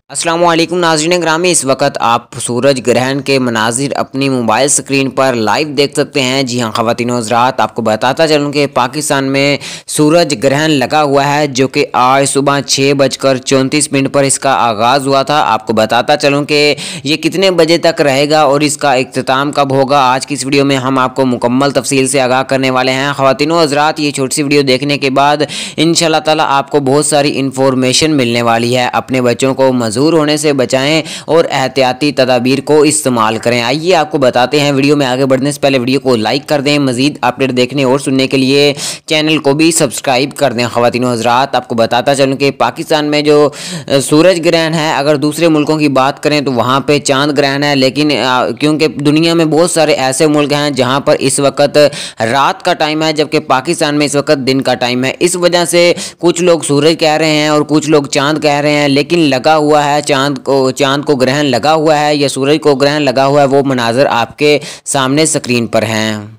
अस्सलाम वालेकुम नाज़रीन ग्रामी, इस वक्त आप सूरज ग्रहण के मनाजिर अपनी मोबाइल स्क्रीन पर लाइव देख सकते हैं। जी हाँ ख़वातीन हज़रात, आपको बताता चलूँ कि पाकिस्तान में सूरज ग्रहण लगा हुआ है, जो कि आज सुबह 6:34 पर इसका आगाज़ हुआ था। आपको बताता चलूँ कि ये कितने बजे तक रहेगा और इसका इख्तिताम कब होगा, आज की इस वीडियो में हम आपको मुकम्मल तफसील से आगाह करने वाले हैं। ख़वातीन हज़रात, ये छोटी सी वीडियो देखने के बाद इंशाअल्लाह ताला आपको बहुत सारी इन्फॉर्मेशन मिलने वाली है। अपने बच्चों को मजबूर होने से बचाएं और एहतियाती तदाबीर को इस्तेमाल करें। आइए आपको बताते हैं। वीडियो में आगे बढ़ने से पहले वीडियो को लाइक कर दें। मजीद अपडेट देखने और सुनने के लिए चैनल को भी सब्सक्राइब कर दें। ख़वातीन हज़रात, आपको बताता चलूँ कि पाकिस्तान में जो सूरज ग्रहण है, अगर दूसरे मुल्कों की बात करें तो वहाँ पे चांद ग्रहण है, लेकिन क्योंकि दुनिया में बहुत सारे ऐसे मुल्क हैं जहाँ पर इस वक्त रात का टाइम है, जबकि पाकिस्तान में इस वक्त दिन का टाइम है। इस वजह से कुछ लोग सूरज कह रहे हैं और कुछ लोग चांद कह रहे हैं, लेकिन लगा हुआ है चांद को ग्रहण लगा हुआ है या सूरज को ग्रहण लगा हुआ है, वो मनाज़र आपके सामने स्क्रीन पर हैं।